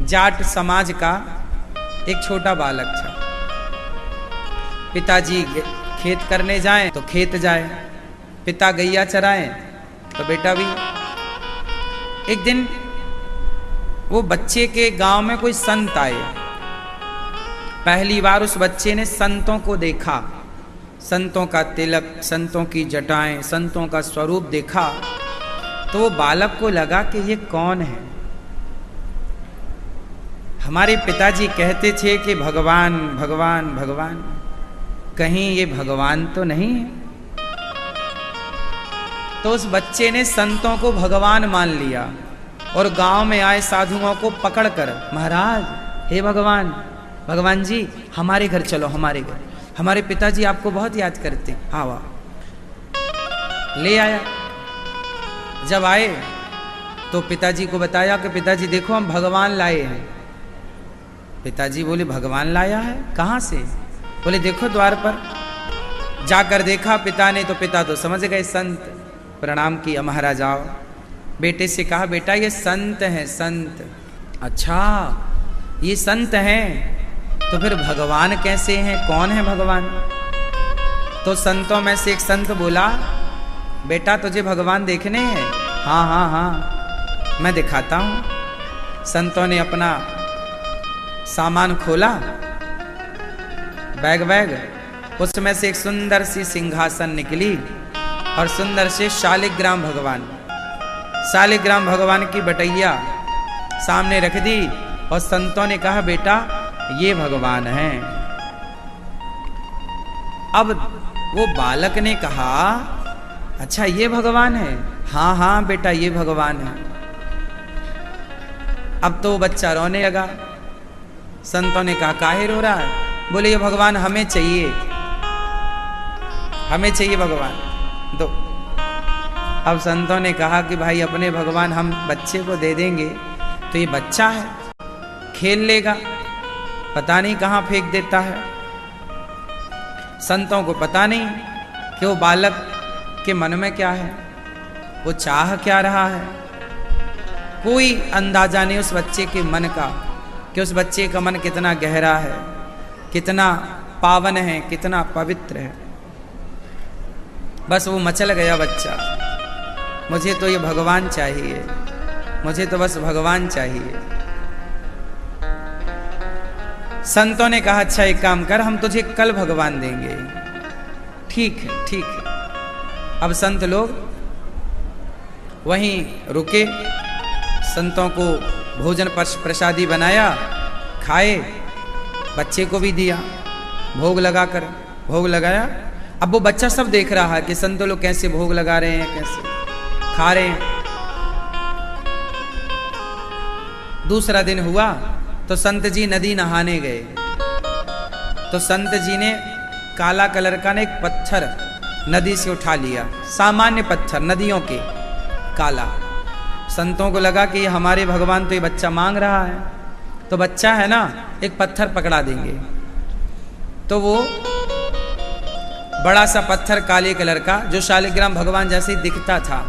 जाट समाज का एक छोटा बालक था। पिताजी खेत करने जाएं तो खेत जाए, पिता गैया चराएं तो बेटा भी। एक दिन वो बच्चे के गांव में कोई संत आए। पहली बार उस बच्चे ने संतों को देखा, संतों का तिलक, संतों की जटाएं, संतों का स्वरूप देखा। तो वो बालक को लगा कि ये कौन है। हमारे पिताजी कहते थे कि भगवान भगवान भगवान, कहीं ये भगवान तो नहीं है। तो उस बच्चे ने संतों को भगवान मान लिया और गांव में आए साधुओं को पकड़कर, महाराज हे भगवान, भगवान जी हमारे घर चलो, हमारे घर, हमारे पिताजी आपको बहुत याद करते हैं। हाँ वाह। ले आया। जब आए तो पिताजी को बताया कि पिताजी देखो हम भगवान लाए हैं। पिताजी बोले भगवान लाया है, कहाँ से? बोले देखो द्वार पर। जाकर देखा पिता ने तो पिता तो समझ गए संत। प्रणाम किया, महाराज आओ। बेटे से कहा बेटा ये संत हैं, संत। अच्छा ये संत हैं तो फिर भगवान कैसे हैं, कौन है भगवान? तो संतों में से एक संत बोला बेटा तुझे भगवान देखने हैं? हाँ हाँ हाँ मैं दिखाता हूं। संतों ने अपना सामान खोला, बैग बैग, उसमें से एक सुंदर सी सिंहासन निकली और सुंदर से शालिग्राम भगवान, शालिग्राम भगवान की बटैया सामने रख दी और संतों ने कहा बेटा ये भगवान हैं। अब वो बालक ने कहा अच्छा ये भगवान है? हाँ हाँ बेटा ये भगवान है। अब तो बच्चा रोने लगा। संतों ने कहा काहे रो रहा है? बोले ये भगवान हमें चाहिए, हमें चाहिए भगवान दो। अब संतों ने कहा कि भाई अपने भगवान हम बच्चे को दे देंगे तो ये बच्चा है, खेल लेगा, पता नहीं कहाँ फेंक देता है। संतों को पता नहीं कि वो बालक के मन में क्या है, वो चाह क्या रहा है। कोई अंदाजा नहीं उस बच्चे के मन का कि उस बच्चे का मन कितना गहरा है, कितना पावन है, कितना पवित्र है। बस वो मचल गया बच्चा, मुझे तो ये भगवान चाहिए, मुझे तो बस भगवान चाहिए। संतों ने कहा अच्छा एक काम कर, हम तुझे कल भगवान देंगे। ठीक है ठीक है। अब संत लोग वहीं रुके, संतों को भोजन प्रसादी बनाया, खाए, बच्चे को भी दिया, भोग लगाकर, भोग लगाया। अब वो बच्चा सब देख रहा है कि संत लोग कैसे भोग लगा रहे हैं, कैसे खा रहे हैं। दूसरा दिन हुआ तो संत जी नदी नहाने गए। तो संत जी ने काला कलर का एक पत्थर नदी से उठा लिया, सामान्य पत्थर नदियों के, काला। संतों को लगा कि हमारे भगवान तो ये बच्चा मांग रहा है, तो बच्चा है ना, एक पत्थर पकड़ा देंगे। तो वो बड़ा सा पत्थर काले कलर का जो शालिग्राम भगवान जैसे ही दिखता था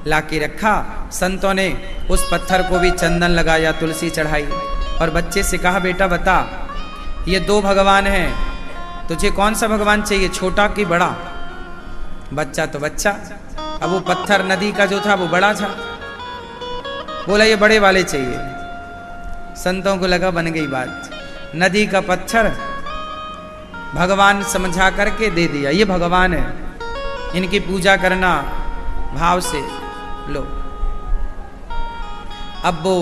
लाके रखा। संतों ने उस पत्थर को भी चंदन लगाया, तुलसी चढ़ाई और बच्चे से कहा बेटा बता ये दो भगवान हैं, तुझे कौन सा भगवान चाहिए, छोटा कि बड़ा? बच्चा तो बच्चा, अब वो पत्थर नदी का जो था वो बड़ा था, बोला ये बड़े वाले चाहिए। संतों को लगा बन गई बात, नदी का पत्थर भगवान समझा करके दे दिया, ये भगवान है, इनकी पूजा करना भाव से लो। अब वो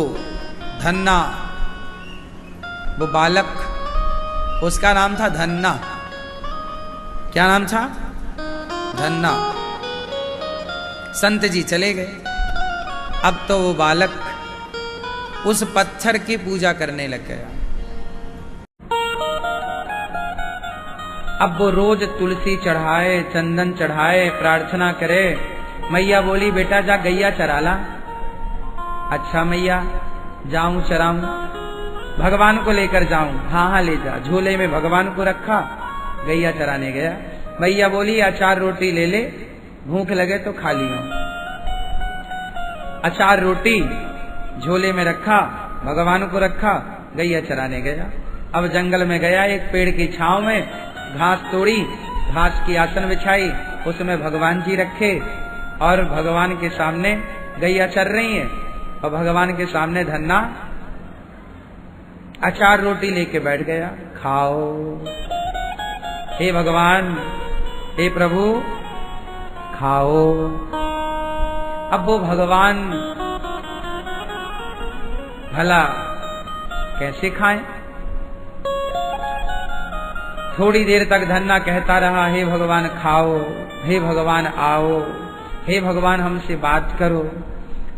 धन्ना, वो बालक, उसका नाम था धन्ना। क्या नाम था? धन्ना। संत जी चले गए। अब तो वो बालक उस पत्थर की पूजा करने लग गया। अब वो रोज तुलसी चढ़ाए, चंदन चढ़ाए, प्रार्थना करे। मैया बोली बेटा जा गैया चरा ला। अच्छा मैया जाऊं चराऊं, भगवान को लेकर जाऊं? हाँ हाँ ले जा। झोले में भगवान को रखा, गैया चराने गया। मैया बोली अचार रोटी ले ले, भूख लगे तो खा लियो। अचार रोटी झोले में रखा, भगवान को रखा, गैया चराने गया। अब जंगल में गया, एक पेड़ की छांव में घास तोड़ी, घास की आसन बिछाई, उसमें भगवान जी रखे और भगवान के सामने गैया चर रही है और भगवान के सामने धन्ना अचार रोटी लेके बैठ गया, खाओ। हे भगवान, हे प्रभु, खाओ। अब वो भगवान भला कैसे खाएं? थोड़ी देर तक धन्ना कहता रहा, हे भगवान खाओ, हे भगवान आओ, हे भगवान हमसे बात करो।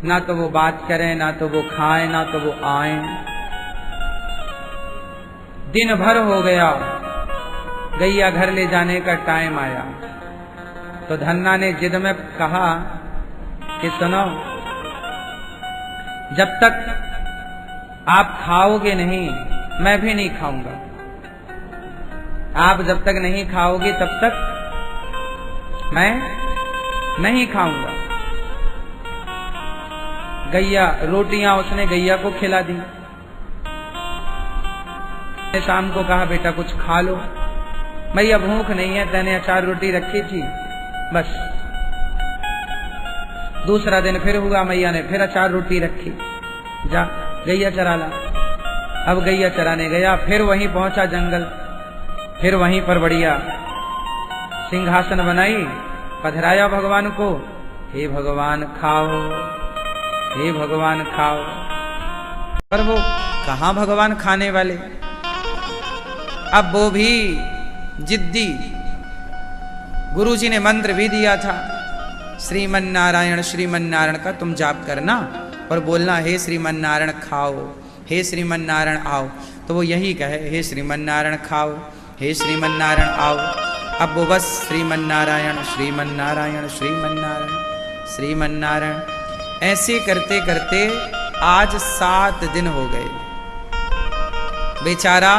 ना तो वो बात करें, ना तो वो खाएं, ना तो वो आए। दिन भर हो गया, गैया घर ले जाने का टाइम आया तो धन्ना ने जिद में कहा कि सुनो, जब तक आप खाओगे नहीं मैं भी नहीं खाऊंगा। आप जब तक नहीं खाओगे तब तक मैं नहीं खाऊंगा। गैया रोटियां उसने गैया को खिला दी। शाम को कहा, बेटा कुछ खा लो। भैया भूख नहीं है, तैने अचार रोटी रखी थी बस। दूसरा दिन फिर हुआ, मैया ने फिर अचार रोटी रखी, जा गैया चरा ला। अब गैया चराने गया, फिर वहीं पहुंचा जंगल, फिर वहीं पर बढ़िया सिंहासन बनाई, पधराया भगवान को, हे भगवान खाओ, हे भगवान खाओ। पर वो कहाँ भगवान खाने वाले। अब वो भी जिद्दी। गुरुजी ने मंत्र भी दिया था, श्रीमन नारायण का तुम जाप करना और बोलना, हे श्रीमन नारायण खाओ, हे श्रीमन नारायण आओ। तो वो यही कहे, हे श्रीमन नारायण खाओ, हे श्रीमन नारायण आओ। अब वो बस श्रीमन नारायण श्रीमन नारायण श्रीमन नारायण श्रीमन नारायण ऐसे करते करते आज 7 दिन हो गए। बेचारा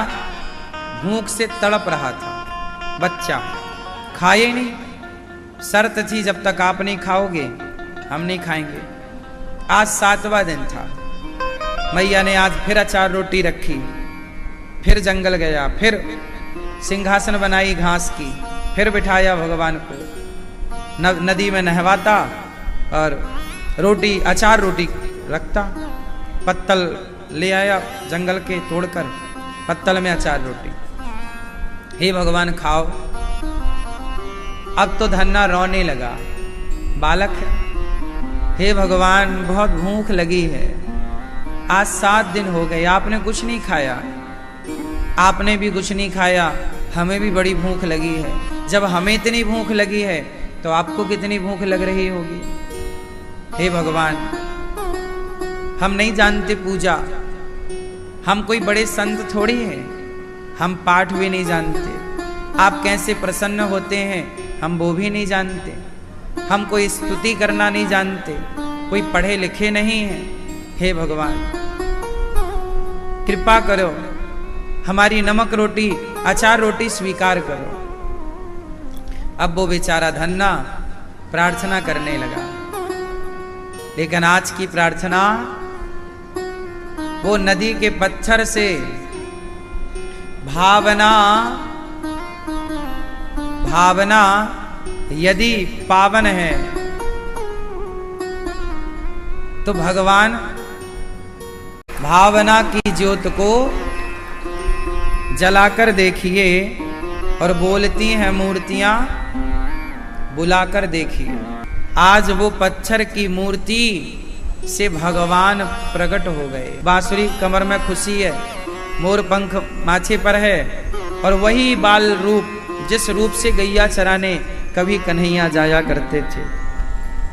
भूख से तड़प रहा था, बच्चा खाए नहीं। शर्त थी, जब तक आप नहीं खाओगे हम नहीं खाएंगे। आज 7वां दिन था। मैया ने आज फिर अचार रोटी रखी, फिर जंगल गया, फिर सिंहासन बनाई घास की, फिर बिठाया भगवान को, नदी में नहवाता और रोटी अचार रोटी रखता। पत्तल ले आया जंगल के तोड़कर, पत्तल में अचार रोटी, हे भगवान खाओ। अब तो धन्ना रोने लगा, बालक है, हे भगवान बहुत भूख लगी है, आज 7 दिन हो गए आपने कुछ नहीं खाया, आपने भी कुछ नहीं खाया, हमें भी बड़ी भूख लगी है। जब हमें इतनी भूख लगी है तो आपको कितनी भूख लग रही होगी। हे भगवान, हम नहीं जानते पूजा, हम कोई बड़े संत थोड़ी हैं, हम पाठ भी नहीं जानते, आप कैसे प्रसन्न होते हैं हम वो भी नहीं जानते, हम कोई स्तुति करना नहीं जानते, कोई पढ़े लिखे नहीं हैं। हे भगवान कृपा करो, हमारी नमक रोटी अचार रोटी स्वीकार करो। अब वो बेचारा धन्ना प्रार्थना करने लगा, लेकिन आज की प्रार्थना वो नदी के पत्थर से भावना यदि पावन है तो भगवान भावना की ज्योत को जलाकर देखिए और बोलती हैं मूर्तियां बुलाकर देखिए। आज वो पत्थर की मूर्ति से भगवान प्रकट हो गए। बांसुरी कमर में खुशी है, मोर पंख माथे पर है और वही बाल रूप जिस रूप से गैया चराने कभी कन्हैया जाया करते थे,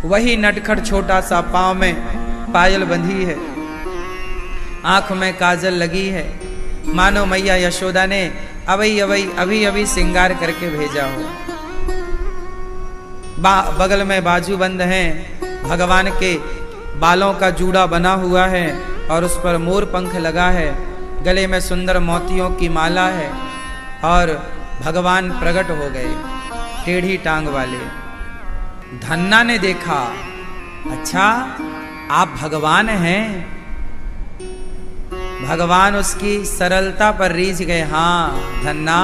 वही नटखट छोटा सा पांव में पायल बंधी है, आंख में काजल लगी है, मानो मैया यशोदा ने अभी अभी श्रृंगार करके भेजा हो। बगल में बाजूबंद हैं, भगवान के बालों का जूड़ा बना हुआ है और उस पर मोर पंख लगा है, गले में सुंदर मोतियों की माला है और भगवान प्रकट हो गए टेढ़ी टांग वाले। धन्ना ने देखा, अच्छा आप भगवान हैं, भगवान उसकी सरलता पर रीझ गए। हाँ धन्ना,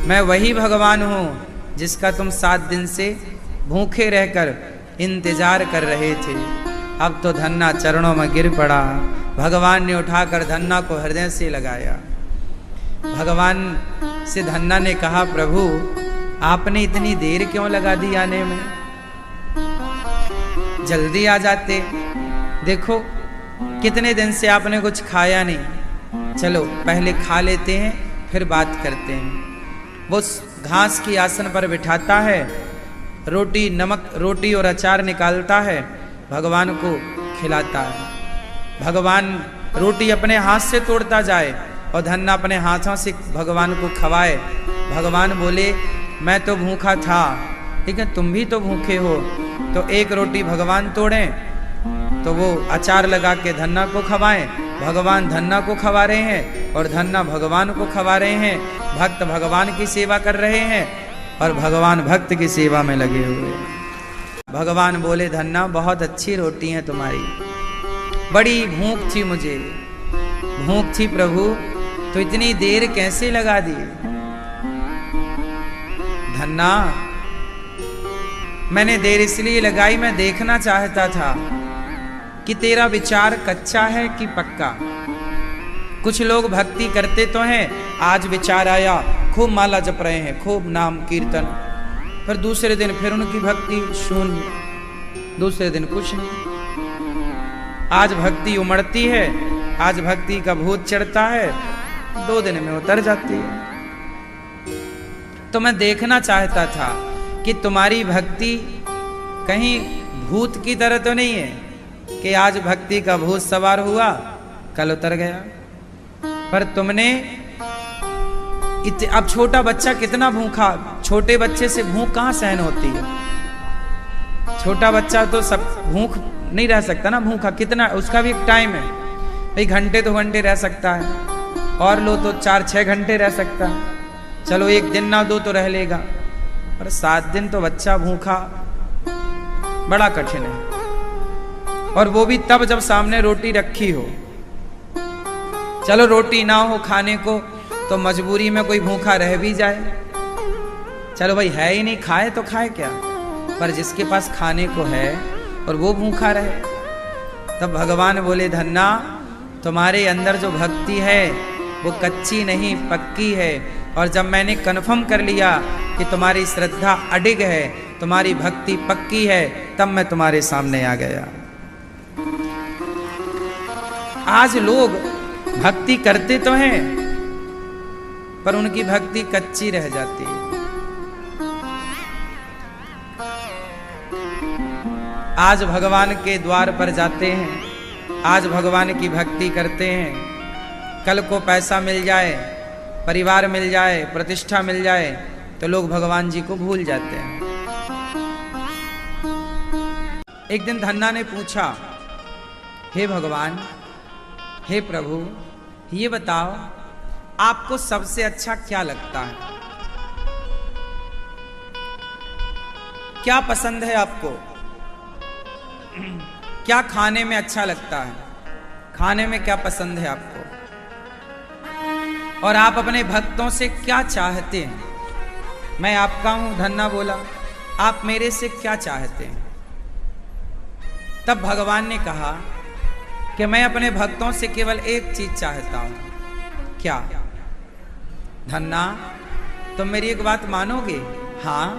मैं वही भगवान हूँ जिसका तुम 7 दिन से भूखे रहकर इंतजार कर रहे थे। अब तो धन्ना चरणों में गिर पड़ा। भगवान ने उठाकर धन्ना को हृदय से लगाया। भगवान से धन्ना ने कहा, प्रभु आपने इतनी देर क्यों लगा दी आने में, जल्दी आ जाते। देखो कितने दिन से आपने कुछ खाया नहीं, चलो पहले खा लेते हैं फिर बात करते हैं। वो घास की आसन पर बिठाता है, रोटी नमक रोटी और अचार निकालता है, भगवान को खिलाता है। भगवान रोटी अपने हाथ से तोड़ता जाए और धन्ना अपने हाथों से भगवान को खवाए। भगवान बोले, मैं तो भूखा था, ठीक है तुम भी तो भूखे हो। तो एक रोटी भगवान तोड़ें तो वो अचार लगा के धन्ना को खवाएं। भगवान धन्ना को खवा रहे हैं और धन्ना भगवान को खवा रहे हैं। भक्त भगवान की सेवा कर रहे हैं और भगवान भक्त की सेवा में लगे हुए हैं। भगवान बोले, धन्ना बहुत अच्छी रोटी है तुम्हारी, बड़ी भूख थी मुझे, भूख थी प्रभु, तो इतनी देर कैसे लगा दी। धन्ना, मैंने देर इसलिए लगाई, मैं देखना चाहता था कि तेरा विचार कच्चा है कि पक्का। कुछ लोग भक्ति करते तो हैं, आज विचार आया, खूब माला जप रहे हैं, खूब नाम कीर्तन, फिर दूसरे दिन फिर उनकी भक्ति शून्य, दूसरे दिन कुछ नहीं। आज भक्ति उमड़ती है, आज भक्ति का भूत चढ़ता है, 2 दिन में उतर जाती है। तो मैं देखना चाहता था कि तुम्हारी भक्ति कहीं भूत की तरह तो नहीं है कि आज भक्ति का भूत सवार हुआ कल उतर गया। पर तुमने अब छोटा बच्चा कितना भूखा, छोटे बच्चे से भूख कहां सहन होती है। छोटा बच्चा तो सब भूख नहीं रह सकता ना, भूखा कितना, उसका भी एक टाइम है भाई, घंटे 2 घंटे रह सकता है, और लो तो 4-6 घंटे रह सकता है, चलो 1 दिन ना 2 तो रह लेगा, पर 7 दिन तो बच्चा भूखा बड़ा कठिन है। और वो भी तब जब सामने रोटी रखी हो। चलो रोटी ना हो खाने को तो मजबूरी में कोई भूखा रह भी जाए, चलो भाई है ही नहीं, खाए तो खाए क्या, पर जिसके पास खाने को है और वो भूखा रहे। तब भगवान बोले, धन्ना तुम्हारे अंदर जो भक्ति है वो कच्ची नहीं पक्की है, और जब मैंने कन्फर्म कर लिया कि तुम्हारी श्रद्धा अडिग है, तुम्हारी भक्ति पक्की है, तब मैं तुम्हारे सामने आ गया। आज लोग भक्ति करते तो हैं पर उनकी भक्ति कच्ची रह जाती है। आज भगवान के द्वार पर जाते हैं, आज भगवान की भक्ति करते हैं, कल को पैसा मिल जाए, परिवार मिल जाए, प्रतिष्ठा मिल जाए तो लोग भगवान जी को भूल जाते हैं। एक दिन धन्ना ने पूछा, हे भगवान, हे प्रभु, ये बताओ आपको सबसे अच्छा क्या लगता है, क्या पसंद है आपको, क्या खाने में अच्छा लगता है, खाने में क्या पसंद है आपको, और आप अपने भक्तों से क्या चाहते हैं। मैं आपका हूं, धन्ना बोला, आप मेरे से क्या चाहते हैं। तब भगवान ने कहा कि मैं अपने भक्तों से केवल एक चीज चाहता हूं। क्या? धन्ना तुम मेरी एक बात मानोगे? हाँ।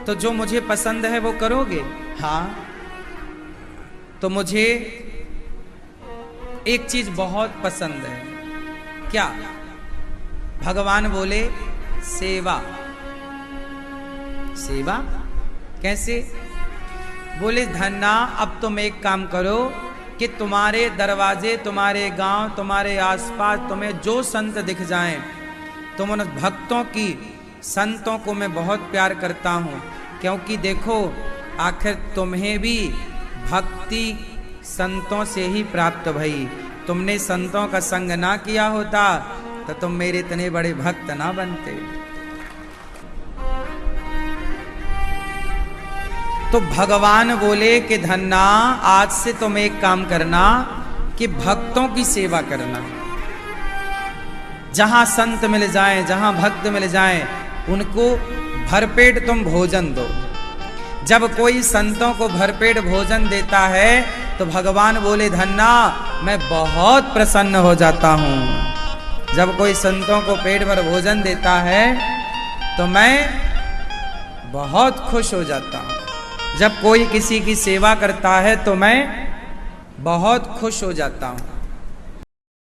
तो जो मुझे पसंद है वो करोगे? हाँ। तो मुझे एक चीज बहुत पसंद है। क्या? भगवान बोले, सेवा। सेवा कैसे? बोले, धन्ना अब तुम एक काम करो कि तुम्हारे दरवाजे, तुम्हारे गांव, तुम्हारे आसपास तुम्हें जो संत दिख जाएं, तुम उन भक्तों की, संतों को मैं बहुत प्यार करता हूं, क्योंकि देखो आखिर तुम्हें भी भक्ति संतों से ही प्राप्त भई। तुमने संतों का संग ना किया होता तो तुम मेरे इतने बड़े भक्त ना बनते। तो भगवान बोले कि धन्ना आज से तुम एक काम करना कि भक्तों की सेवा करना। जहां संत मिल जाएं, जहां भक्त मिल जाएं, उनको भरपेट तुम भोजन दो। जब कोई संतों को भरपेट भोजन देता है तो भगवान बोले धन्ना, मैं बहुत प्रसन्न हो जाता हूं। जब कोई संतों को पेट भर भोजन देता है तो मैं बहुत खुश हो जाता हूं। जब कोई किसी की सेवा करता है तो मैं बहुत खुश हो जाता हूं।